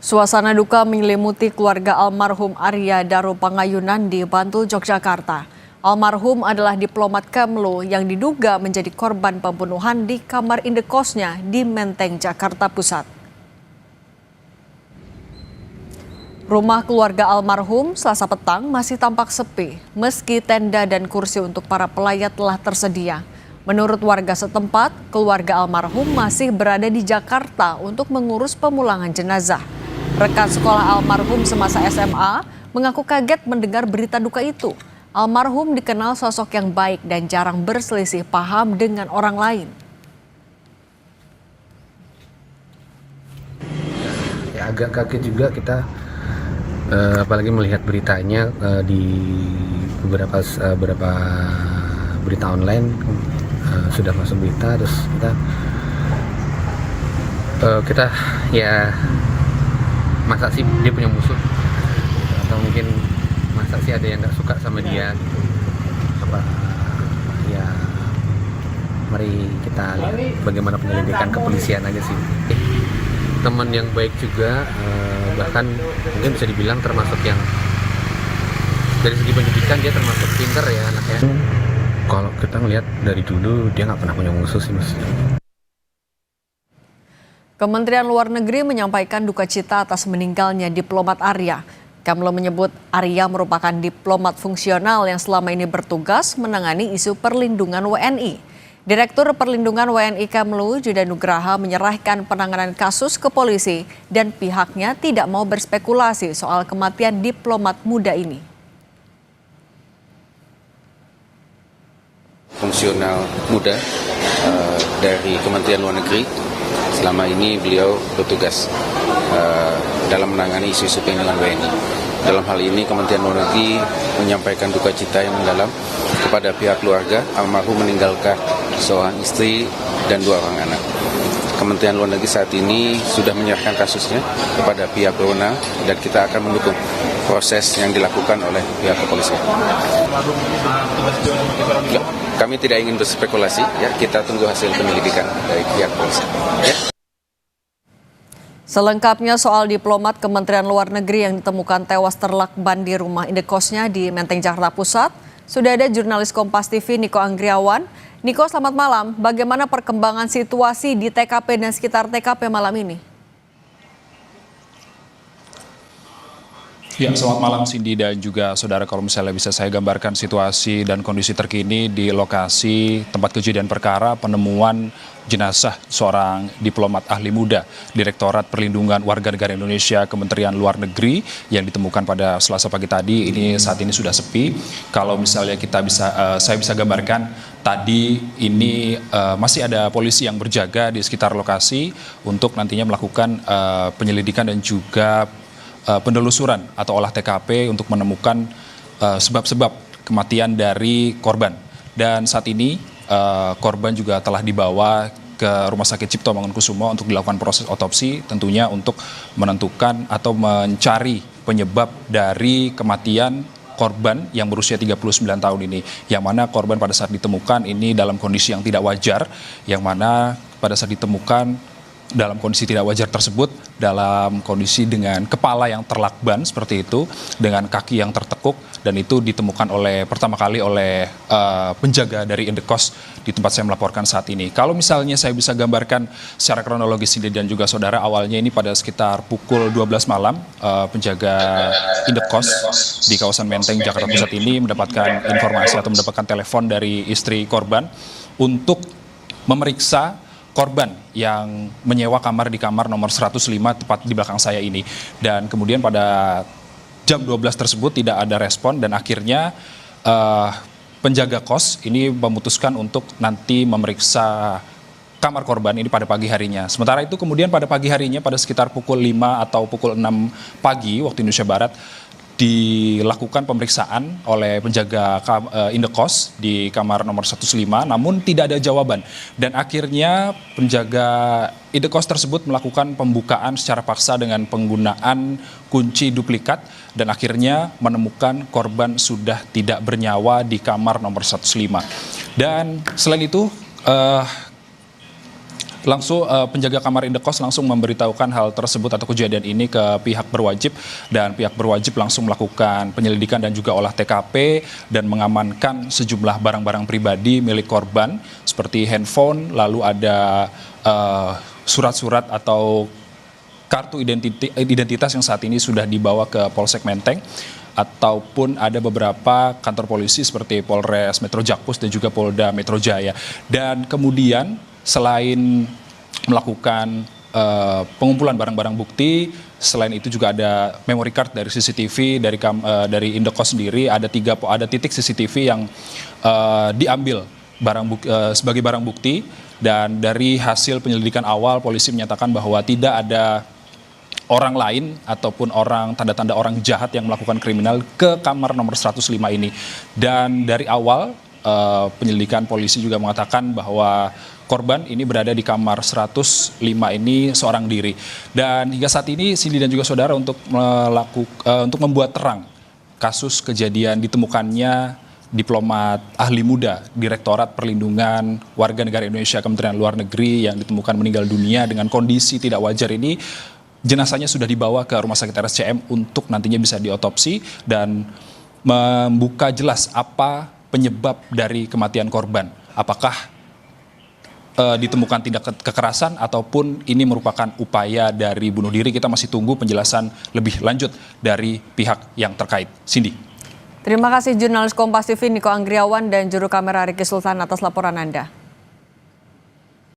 Suasana duka menyelimuti keluarga almarhum Arya Daro Pangayunan di Bantul, Yogyakarta. Almarhum adalah diplomat Kemlu yang diduga menjadi korban pembunuhan di kamar indekosnya di Menteng, Jakarta Pusat. Rumah keluarga almarhum Selasa petang masih tampak sepi, meski tenda dan kursi untuk para pelayat telah tersedia. Menurut warga setempat, keluarga almarhum masih berada di Jakarta untuk mengurus pemulangan jenazah. Rekan sekolah almarhum semasa SMA mengaku kaget mendengar berita duka itu. Almarhum dikenal sosok yang baik dan jarang berselisih paham dengan orang lain. Ya, agak kaget juga kita, apalagi melihat beritanya di beberapa berita online sudah masuk berita, terus kita ya masa sih dia punya musuh, atau mungkin masa sih ada yang nggak suka sama dia gitu. Ya mari kita lihat bagaimana penyelidikan kepolisian aja sih. Teman yang baik juga, bahkan mungkin bisa dibilang termasuk yang dari segi pendidikan dia termasuk pinter ya anaknya. Kalau kita ngelihat dari dulu dia nggak pernah punya musuh sih mas. Kementerian Luar Negeri menyampaikan duka cita atas meninggalnya diplomat Arya. Kemlu menyebut Arya merupakan diplomat fungsional yang selama ini bertugas menangani isu perlindungan WNI. Direktur Perlindungan WNI Kemlu, Judah Nugraha, menyerahkan penanganan kasus ke polisi dan pihaknya tidak mau berspekulasi soal kematian diplomat muda ini. Fungsional muda dari Kementerian Luar Negeri. Selama ini beliau bertugas dalam menangani isu-isu perlindungan WNI. Dalam hal ini Kementerian Luar Negeri menyampaikan duka cita yang mendalam kepada pihak keluarga almarhum meninggalkan seorang istri dan 2 orang anak. Kementerian Luar Negeri saat ini sudah menyerahkan kasusnya kepada pihak berwenang dan kita akan mendukung proses yang dilakukan oleh pihak kepolisian. Kami tidak ingin berspekulasi, ya kita tunggu hasil penyelidikan dari pihak polisi. Ya. Selengkapnya soal diplomat Kementerian Luar Negeri yang ditemukan tewas terlakban di rumah indekosnya di Menteng, Jakarta Pusat, sudah ada jurnalis Kompas TV Niko Anggriawan. Niko, selamat malam. Bagaimana perkembangan situasi di TKP dan sekitar TKP malam ini? Ya, selamat malam Cindy dan juga saudara. Kalau misalnya bisa saya gambarkan situasi dan kondisi terkini di lokasi tempat kejadian perkara penemuan jenazah seorang diplomat ahli muda Direktorat Perlindungan Warga Negara Indonesia Kementerian Luar Negeri yang ditemukan pada Selasa pagi tadi. Ini saat ini sudah sepi. Kalau misalnya saya bisa gambarkan tadi ini masih ada polisi yang berjaga di sekitar lokasi untuk nantinya melakukan penyelidikan dan juga penelusuran atau olah TKP untuk menemukan sebab-sebab kematian dari korban. Dan saat ini korban juga telah dibawa ke Rumah Sakit Cipto Mangunkusumo untuk dilakukan proses otopsi, tentunya untuk menentukan atau mencari penyebab dari kematian korban yang berusia 39 tahun ini. Yang mana korban pada saat ditemukan ini dalam kondisi yang tidak wajar, yang mana pada saat ditemukan dalam kondisi tidak wajar tersebut, dalam kondisi dengan kepala yang terlakban seperti itu, dengan kaki yang tertekuk, dan itu ditemukan pertama kali oleh penjaga dari indekos di tempat saya melaporkan saat ini. Kalau misalnya saya bisa gambarkan secara kronologis ini dan juga saudara, awalnya ini pada sekitar pukul 12 malam, penjaga indekos di kawasan Menteng, Jakarta Pusat ini mendapatkan informasi atau mendapatkan telepon dari istri korban untuk memeriksa korban yang menyewa kamar di kamar nomor 105 tepat di belakang saya ini. Dan kemudian pada jam 12 tersebut tidak ada respon dan akhirnya penjaga kos ini memutuskan untuk nanti memeriksa kamar korban ini pada pagi harinya. Sementara itu kemudian pada pagi harinya pada sekitar pukul 5 atau pukul 6 pagi waktu Indonesia Barat dilakukan pemeriksaan oleh penjaga indekos di kamar nomor 105, namun tidak ada jawaban. Dan akhirnya penjaga indekos tersebut melakukan pembukaan secara paksa dengan penggunaan kunci duplikat dan akhirnya menemukan korban sudah tidak bernyawa di kamar nomor 105. Dan selain itu langsung penjaga kamar indekos langsung memberitahukan hal tersebut atau kejadian ini ke pihak berwajib, dan pihak berwajib langsung melakukan penyelidikan dan juga olah TKP dan mengamankan sejumlah barang-barang pribadi milik korban seperti handphone, lalu ada surat-surat atau kartu identitas yang saat ini sudah dibawa ke Polsek Menteng, ataupun ada beberapa kantor polisi seperti Polres Metro Jakpus dan juga Polda Metro Jaya. Dan kemudian selain melakukan pengumpulan barang-barang bukti, selain itu juga ada memory card dari CCTV dari Indekos sendiri, ada titik CCTV yang diambil sebagai barang bukti, dan dari hasil penyelidikan awal polisi menyatakan bahwa tidak ada orang lain ataupun tanda-tanda orang jahat yang melakukan kriminal ke kamar nomor 105 ini. Dan dari awal penyelidikan polisi juga mengatakan bahwa korban ini berada di kamar 105 ini seorang diri. Dan hingga saat ini Cindy dan juga saudara untuk membuat terang kasus kejadian ditemukannya diplomat ahli muda Direktorat Perlindungan Warga Negara Indonesia Kementerian Luar Negeri yang ditemukan meninggal dunia dengan kondisi tidak wajar ini, jenazahnya sudah dibawa ke Rumah Sakit RSCM untuk nantinya bisa diotopsi dan membuka jelas apa penyebab dari kematian korban. Apakah ditemukan tindak kekerasan ataupun ini merupakan upaya dari bunuh diri. Kita masih tunggu penjelasan lebih lanjut dari pihak yang terkait. Cindy. Terima kasih jurnalis Kompas TV Niko Anggriawan dan juru kamera Riki Sultan atas laporan Anda.